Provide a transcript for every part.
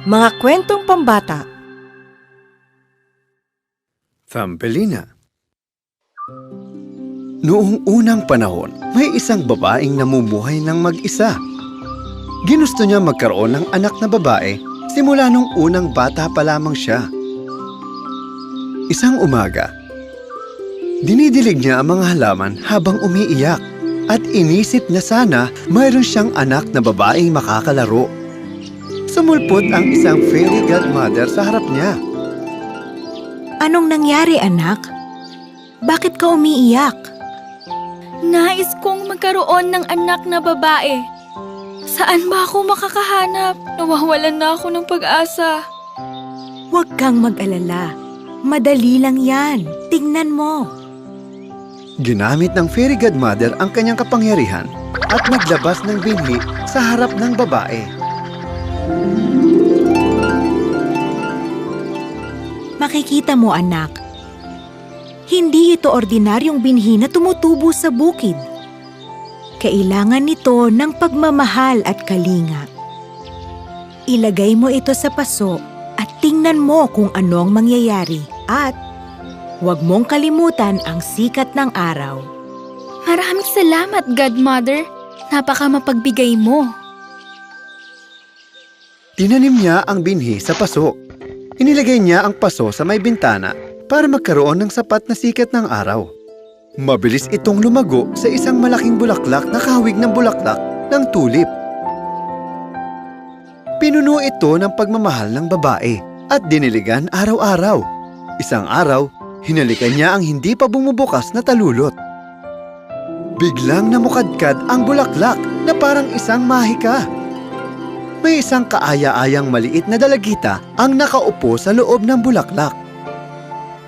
Mga kwentong pambata. Thumbelina. Noong unang panahon, may isang babaeng namumuhay ng mag-isa. Ginusto niya magkaroon ng anak na babae simula nung unang bata pa lamang siya. Isang umaga, dinidilig niya ang mga halaman habang umiiyak at inisip na sana mayroon siyang anak na babaeng makakalaro. Sumulpot ang isang fairy godmother sa harap niya. Anong nangyari, anak? Bakit ka umiiyak? Nais kong magkaroon ng anak na babae. Saan ba ako makakahanap? Nawawalan na ako ng pag-asa. Huwag kang mag-alala. Madali lang yan. Tingnan mo. Ginamit ng fairy godmother ang kanyang kapangyarihan at naglabas ng binhi sa harap ng babae. Makikita mo, anak. Hindi ito ordinaryong binhi na tumutubo sa bukid. Kailangan nito ng pagmamahal at kalinga. Ilagay mo ito sa paso at tingnan mo kung ano ang mangyayari. At huwag mong kalimutan ang sikat ng araw. Maraming salamat, Godmother. Napaka mapagbigay mo. Tinanim niya ang binhi sa paso. Inilagay niya ang paso sa may bintana para magkaroon ng sapat na sikat ng araw. Mabilis itong lumago sa isang malaking bulaklak na kahawig ng bulaklak ng tulip. Pinuno ito ng pagmamahal ng babae at diniligan araw-araw. Isang araw, hinalikan niya ang hindi pa bumubukas na talulot. Biglang namukadkad ang bulaklak na parang isang mahika. May isang kaaya-ayang maliit na dalagita ang nakaupo sa loob ng bulaklak.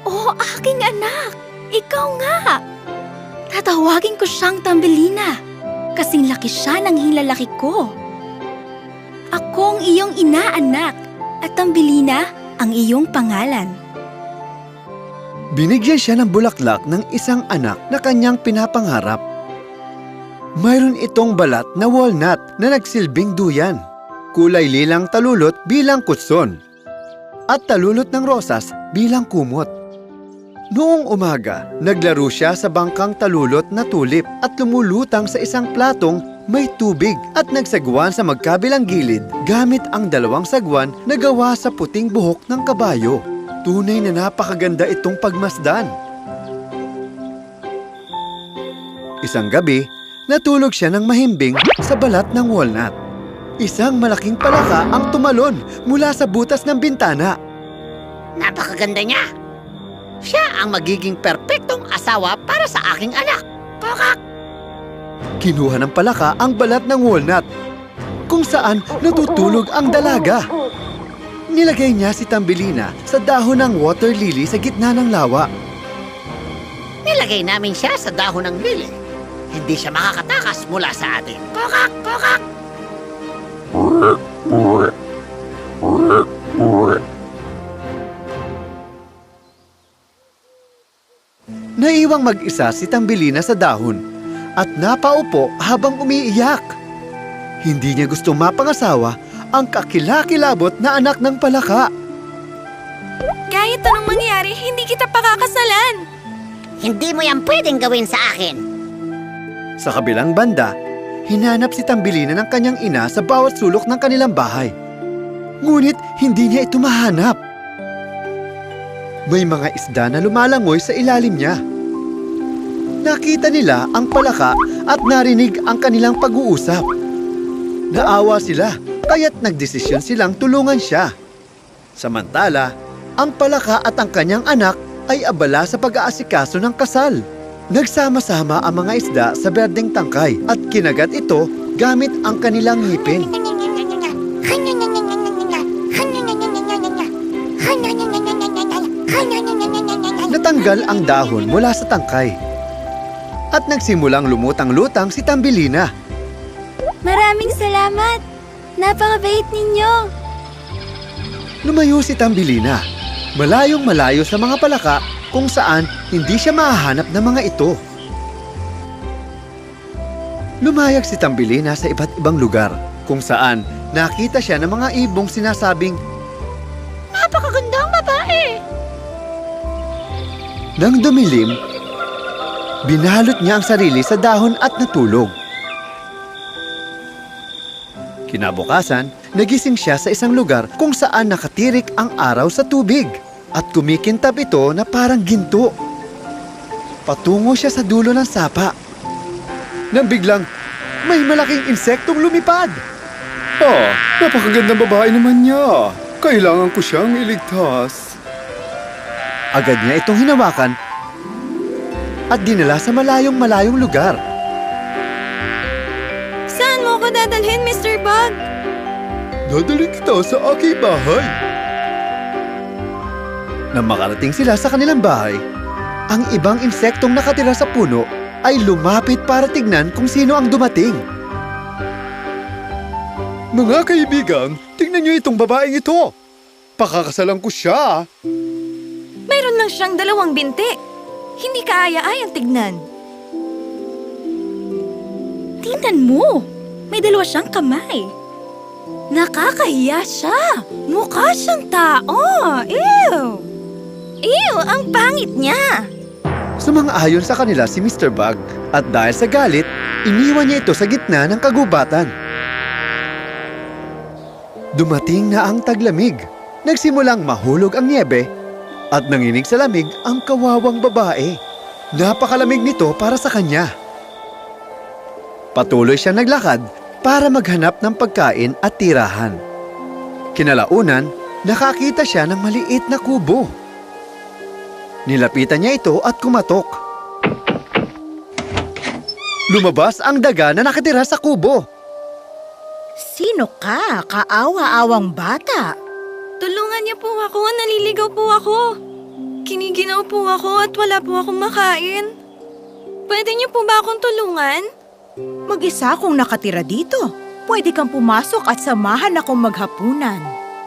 Oh, aking anak! Ikaw nga! Tatawagin ko siyang Thumbelina. Kasing laki siya ng hilalaki ko. Ako ang iyong ina, anak. At Thumbelina ang iyong pangalan. Binigyan siya ng bulaklak ng isang anak na kanyang pinapangarap. Mayroon itong balat na walnut na nagsilbing duyan. Kulay lilang talulot bilang kutson. At talulot ng rosas bilang kumot. Noong umaga, naglaro siya sa bangkang talulot na tulip at lumulutang sa isang platong may tubig at nagsagwan sa magkabilang gilid gamit ang dalawang sagwan na gawa sa puting buhok ng kabayo. Tunay na napakaganda itong pagmasdan. Isang gabi, natulog siya ng mahimbing sa balat ng walnut. Isang malaking palaka ang tumalon mula sa butas ng bintana. Napakaganda niya! Siya ang magiging perpektong asawa para sa aking anak. Kokak! Kinuha ng palaka ang balat ng walnut, kung saan natutulog ang dalaga. Nilagay niya si Thumbelina sa dahon ng water lily sa gitna ng lawa. Nilagay namin siya sa dahon ng lili. Hindi siya makakatakas mula sa atin. Kokak! Kokak! Naiwang mag-isa si Thumbelina sa dahon at napaupo habang umiiyak. Hindi niya gustong mapangasawa ang kakilakilabot na anak ng palaka. Kahit anong mangyari, hindi kita pakakasalan. Hindi mo yan pwedeng gawin sa akin. Sa kabilang banda, hinanap si Thumbelina ng kanyang ina sa bawat sulok ng kanilang bahay. Ngunit hindi niya ito mahanap. May mga isda na lumalangoy sa ilalim niya. Nakita nila ang palaka at narinig ang kanilang pag-uusap. Naawa sila, kaya't nagdesisyon silang tulungan siya. Samantala, ang palaka at ang kanyang anak ay abala sa pag-aasikaso ng kasal. Nagsama-sama ang mga isda sa berdeng tangkay at kinagat ito gamit ang kanilang ngipin. Natanggal ang dahon mula sa tangkay at nagsimulang lumutang-lutang si Thumbelina. Maraming salamat. Napakabait ninyo. Lumayo si Thumbelina, malayong malayo sa mga palaka kung saan hindi siya mahahanap ng mga ito. Lumayag si Thumbelina sa iba't ibang lugar kung saan nakita siya ng mga ibong sinasabing, Napakagandang babae! nang dumilim, binalot niya ang sarili sa dahon at natulog. Kinabukasan, nagising siya sa isang lugar kung saan nakatirik ang araw sa tubig at kumikintab ito na parang ginto. Patungo siya sa dulo ng sapa. Nang biglang, may malaking insektong lumipad. Napakagandang babae naman niya. Kailangan ko siyang iligtas. Agad niya itong hinawakan at dinala sa malayong lugar. Saan mo ko dadalhin, Mr. Bug? Dadalhin kita sa aking bahay. Nang makarating sila sa kanilang bahay, ang ibang insektong nakatira sa puno ay lumapit para tignan kung sino ang dumating. Mga kaibigan, tingnan niyo itong babaeng ito. Pakakasalan ko siya. Mayroon lang siyang 2 binti. Hindi kaaya-ayang tignan. Tingnan mo! May 2 siyang kamay. Nakakahiya siya! Mukha siyang tao! Ew! Ew! Ang pangit niya! Sumang-ayon sa kanila si Mr. Bug at dahil sa galit, iniwan niya ito sa gitna ng kagubatan. Dumating na ang taglamig. Nagsimulang mahulog ang niebe at nanginig sa lamig ang kawawang babae. Napakalamig nito para sa kanya. Patuloy siya naglakad para maghanap ng pagkain at tirahan. Kinalaunan, nakakita siya ng maliit na kubo. Nilapitan niya ito at kumatok. Lumabas ang daga na nakatira sa kubo. Sino ka? Kaawa-awang bata. Tulungan niyo po ako, naliligaw po ako. Kiniginaw po ako at wala po akong makain. Pwede niyo po ba akong tulungan? Mag-isa akong nakatira dito. Pwede kang pumasok at samahan akong maghapunan.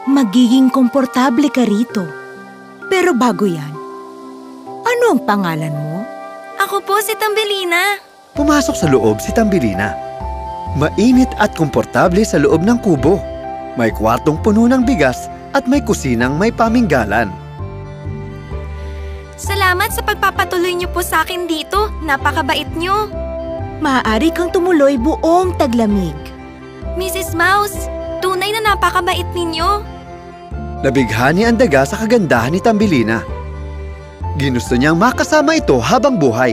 Magiging komportable ka rito. Pero bago yan, ano ang pangalan mo? Ako po si Tambelina. Pumasok sa loob si Tambelina. Mainit at komportable sa loob ng kubo. May kwartong puno ng bigas at may kusinang may paminggalan. Salamat sa pagpapatuloy niyo po sa akin dito. Napakabait niyo. Maaari kang tumuloy buong taglamig. Mrs. Mouse, tunay na napakabait ninyo. Nabighani ang daga sa kagandahan ni Tambelina. Ginusto niyang makasama ito habang buhay.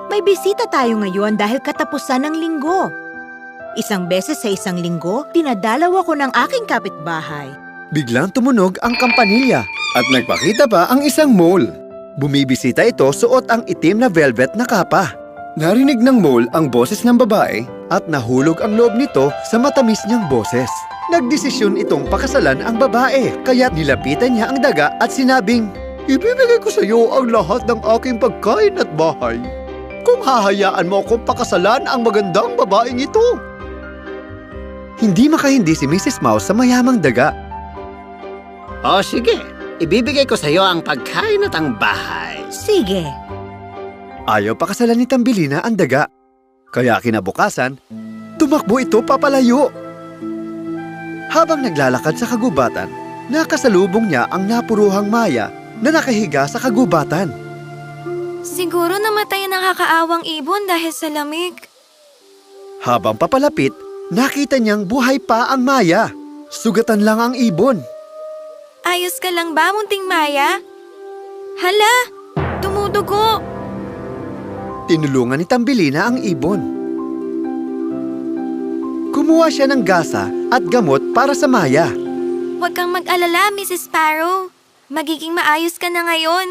May bisita tayo ngayon dahil katapusan ng linggo. Isang beses sa isang linggo, dinadalaw ako ng aking kapitbahay. Biglang tumunog ang kampanilya at nagpakita pa ang isang mole. Bumibisita ito suot ang itim na velvet na kapa. Narinig ng mole ang boses ng babae at nahulog ang loob nito sa matamis niyang boses. Nagdesisyon itong pakasalan ang babae, kaya nilapitan niya ang daga at sinabing, "Ibibigay ko sa iyo ang lahat ng aking pagkain at bahay. Kung hahayaan mo akong pakasalan ang magandang babaeng ito." Hindi makahindi si Mrs. Mouse sa mayamang daga. O sige, ibibigay ko sa iyo ang pagkain at ang bahay. Sige. Ayaw pakasalan ni Tambelina ang daga. Kaya kinabukasan, tumakbo ito papalayo. Habang naglalakad sa kagubatan, nakasalubong niya ang napuruhang Maya na nakahiga sa kagubatan. Siguro namatay ang nakakaawang ibon dahil sa lamig. Habang papalapit, nakita niyang buhay pa ang Maya. Sugatan lang ang ibon. Ayos ka lang ba, munting Maya? Hala! Dumudugo! Tinulungan ni Tambelina ang ibon. Kumuha siya ng gasa at gamot para sa Maya. Huwag kang mag-alala, Mrs. Sparrow. Magiging maayos ka na ngayon.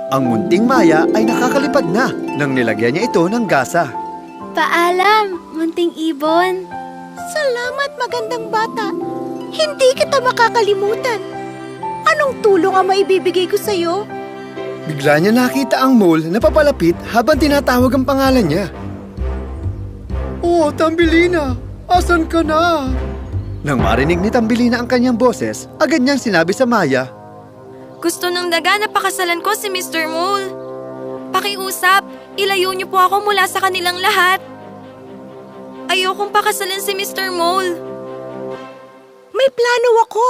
Ang munting Maya ay nakakalipad na nang nilagyan niya ito ng gasa. Paalam, munting ibon. Salamat, magandang bata. Hindi kita makakalimutan. Anong tulong ang maibibigay ko sa'yo? Bigla niya nakita ang mole na papalapit habang tinatawag ang pangalan niya. Oh, Tambelina! Asan ka na? Nang marinig ni Tambelina ang kanyang boses, agad niyang sinabi sa Maya, Gusto ng daga na pakasalan ko si Mr. Mole. Pakiusap, ilayo niyo po ako mula sa kanilang lahat. Ayokong pakasalan si Mr. Mole. May plano ako!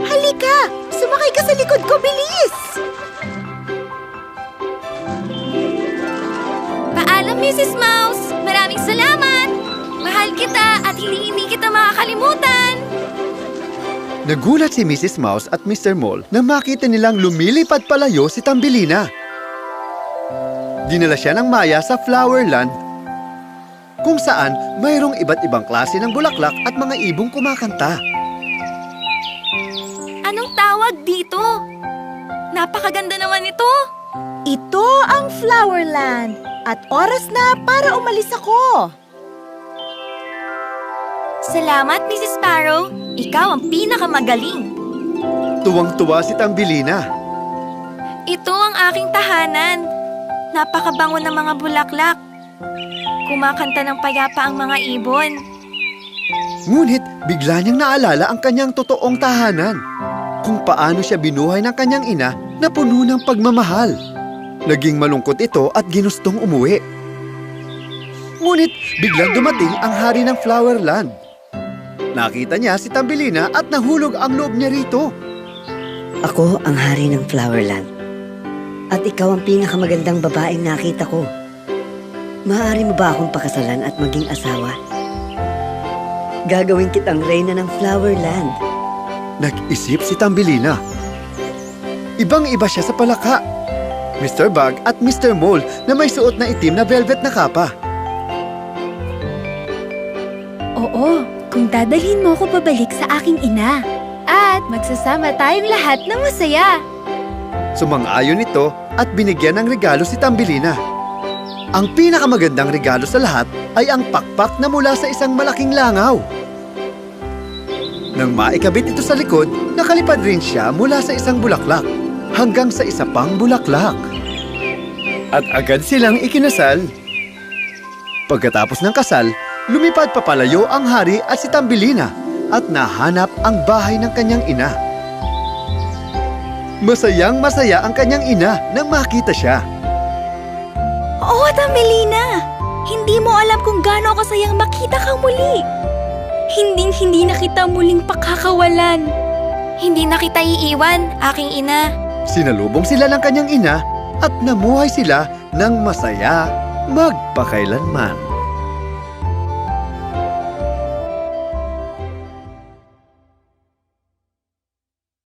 Halika! Sumakay ka sa likod ko, bilis! Paalam, Mrs. Mouse! Maraming salamat! Mahal kita at hindi kita makakalimutan! Nagulat si Mrs. Mouse at Mr. Mole na makita nilang lumilipad palayo si Tambelina. Dinala siya ng Maya sa Flowerland, kung saan mayroong iba't ibang klase ng bulaklak at mga ibong kumakanta. Anong tawag dito? Napakaganda naman ito! Ito ang Flowerland at oras na para umalis ako. Salamat, Mrs. Sparrow. Ikaw ang pinakamagaling. Tuwang-tuwa si Tambelina. Ito ang aking tahanan. Napakabango ng mga bulaklak. Kumakanta ng payapa ang mga ibon. Ngunit bigla niyang naalala ang kanyang totoong tahanan. Kung paano siya binuhay ng kanyang ina na puno ng pagmamahal. Naging malungkot ito at ginustong umuwi. Ngunit biglang dumating ang hari ng Flowerland. Nakita niya si Tambelina at nahulog ang loob niya rito. Ako ang hari ng Flowerland. At ikaw ang pinakamagandang babaeng nakita ko. Maaari mo ba akong pakasalan at maging asawa? Gagawin kitang reyna ng Flowerland. Nag-isip si Tambelina. Ibang-iba siya sa palaka. Mr. Bug at Mr. Mole na may suot na itim na velvet na kapa. Oo, kung dadalhin mo ko pabalik sa aking ina. At magsasama tayong lahat ng masaya. Sumang-ayon ito at binigyan ng regalo si Tambelina. Ang pinakamagandang regalo sa lahat ay ang pakpak na mula sa isang malaking langaw. Nang maikabit ito sa likod, nakalipad rin siya mula sa isang bulaklak hanggang sa isa pang bulaklak. At agad silang ikinasal. Pagkatapos ng kasal, lumipad papalayo ang hari at si Tambelina at nahanap ang bahay ng kanyang ina. Masayang-masaya ang kanyang ina nang makita siya. Oo, Tambelina! Hindi mo alam kung gaano ako sayang makita kang muli. Hindi na kita muling pakakawalan. Hindi na kita iiwan, aking ina. Sinalubong sila ng kanyang ina at namuhay sila ng masaya magpakailanman.